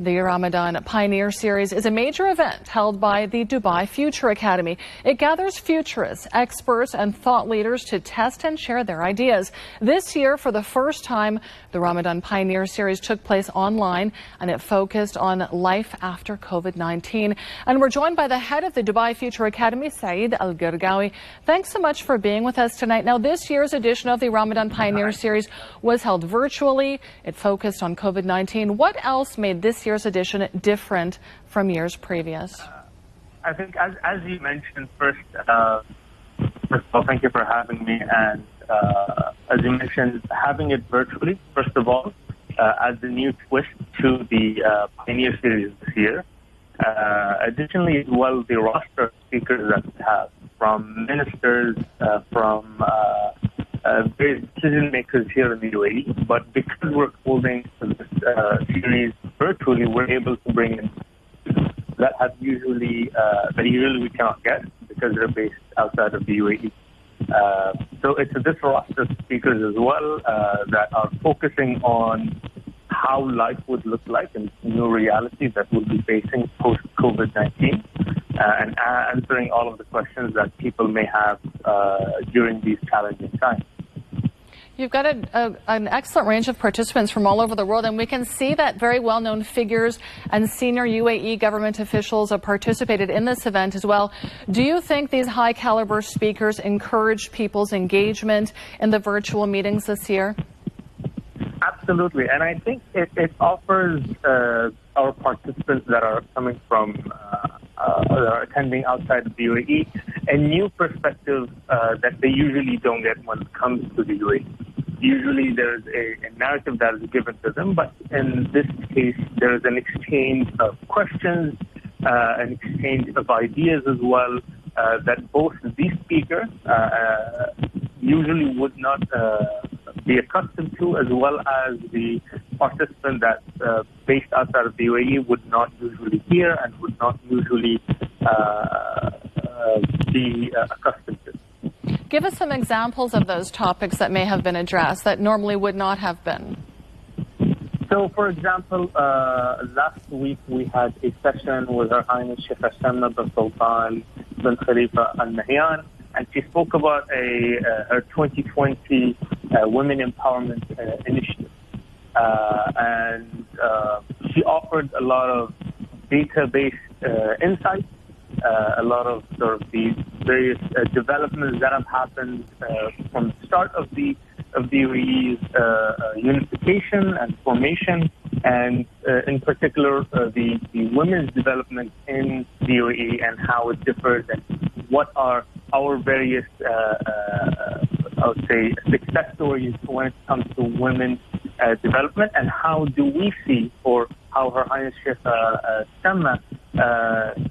The Ramadan Pioneer Series is a major event held by the Dubai Future Academy. It gathers futurists, experts, and thought leaders to test and share their ideas. This year, for the first time, the Ramadan Pioneer Series took place online, and it focused on life after COVID-19. And we're joined by the head of the Dubai Future Academy, Saeed Al-Gargawi. Thanks so much for being with us tonight. Now, this year's edition of the Ramadan Pioneer Series was held virtually. It focused on COVID-19. What else made this year's edition different from years previous? I think, as you mentioned, first of all, thank you for having me. And as you mentioned, having it virtually, first of all, as a new twist to the Pioneer Series this year. Additionally, as well, the roster of speakers that we have, from ministers, from various decision makers here in the UAE, but because we're holding this series virtually, we're able to bring in that usually we cannot get because they're based outside of the UAE. So it's this roster of speakers as well that are focusing on how life would look like in new reality that we'll be facing post-COVID-19 and answering all of the questions that people may have during these challenging times. You've got an excellent range of participants from all over the world, and we can see that very well-known figures and senior UAE government officials have participated in this event as well. Do you think these high-caliber speakers encourage people's engagement in the virtual meetings this year? Absolutely, and I think it offers our participants that are coming from that are attending outside of the UAE a new perspective that they usually don't get when it comes to the UAE. Usually there's a narrative that is given to them, but in this case there is an exchange of questions, an exchange of ideas as well that both the speaker usually would not be accustomed to, as well as the participant that based outside of the UAE would not usually hear and would not usually be accustomed to. Give us some examples of those topics that may have been addressed that normally would not have been. So, for example, last week we had a session with Her Highness Sheikh Hassan bin Sultan bin Khalifa Al Nahyan, and she spoke about her 2020 Women Empowerment Initiative. And she offered a lot of data-based insights, a lot of sort of the various developments that have happened from the start of the UAE's unification and formation, and in particular the women's development in the UAE and how it differs and what are our various, I would say, success stories when it comes to women's development, and how do we see, or how Her Highness Sheikh Sama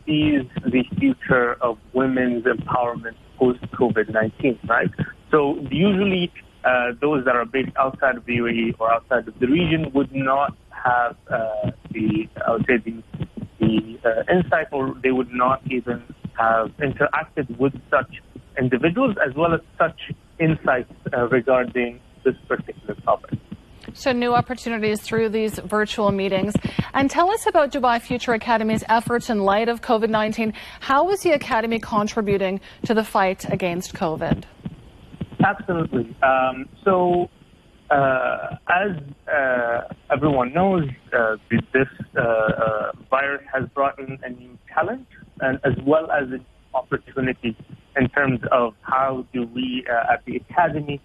sees the future of women's empowerment post-COVID-19, right? So usually those that are based outside of the UAE or outside of the region would not have the insight, or they would not even have interacted with such individuals as well as such insights regarding this particular topic. So new opportunities through these virtual meetings. And tell us about Dubai Future Academy's efforts in light of COVID-19. How is the Academy contributing to the fight against COVID? Absolutely. As everyone knows, this virus has brought in a new challenge, and as well as an opportunity in terms of how do we at the Academy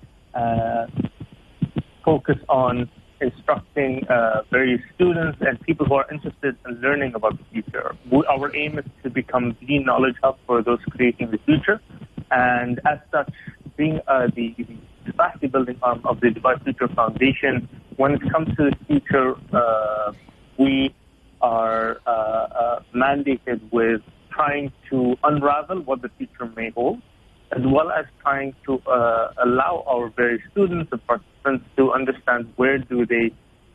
focus on instructing various students and people who are interested in learning about the future. Our aim is to become the knowledge hub for those creating the future, and as such, being the capacity building arm of the Dubai Future Foundation, when it comes to the future, we are mandated with trying to unravel what the future may hold, as well as trying to allow our various students and participants to understand where do they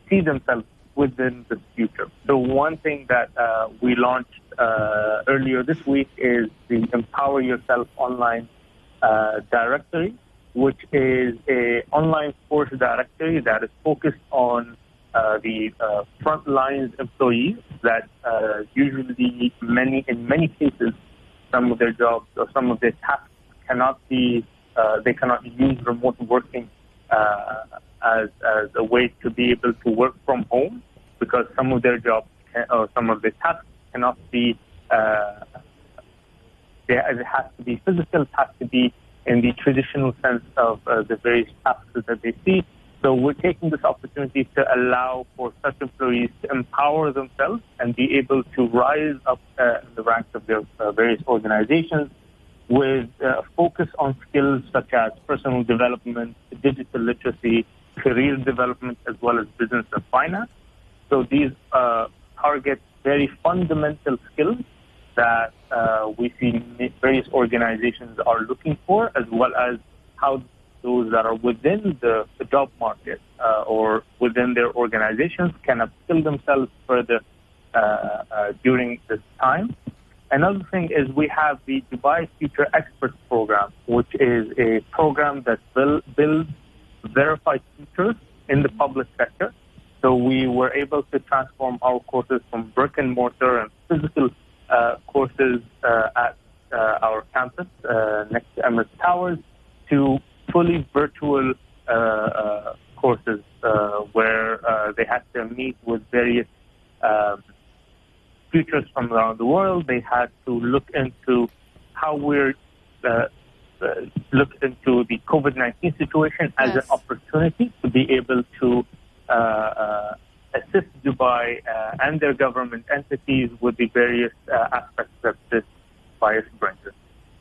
see themselves within the future. So one thing that we launched earlier this week is the Empower Yourself online directory, which is an online course directory that is focused on the front lines employees that usually in many cases, some of their jobs or some of their tasks cannot be, they cannot use remote working as a way to be able to work from home, because some of their jobs or some of their tasks cannot be, it has to be physical, it has to be in the traditional sense of the various tasks that they see. So we're taking this opportunity to allow for such employees to empower themselves and be able to rise up in the ranks of their various organizations with a focus on skills such as personal development, digital literacy, career development, as well as business and finance. So these target very fundamental skills that we see various organizations are looking for, as well as how those that are within the job market or within their organizations can upskill themselves further during this time. Another thing is we have the Dubai Future Experts Program, which is a program that builds verified teachers in the public sector. So we were able to transform our courses from brick and mortar and physical courses at our campus next to Emirates Towers to fully virtual courses where they had to meet with various futures from around the world. They had to look into how we're look into the COVID-19 situation as an opportunity to be able to assist Dubai and their government entities with the various aspects that this virus brings us.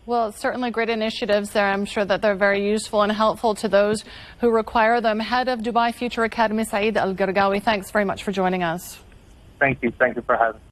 Well, certainly great initiatives there. I'm sure that they're very useful and helpful to those who require them. Head of Dubai Future Academy, Saeed Al-Gargawi, thanks very much for joining us. Thank you. Thank you for having me.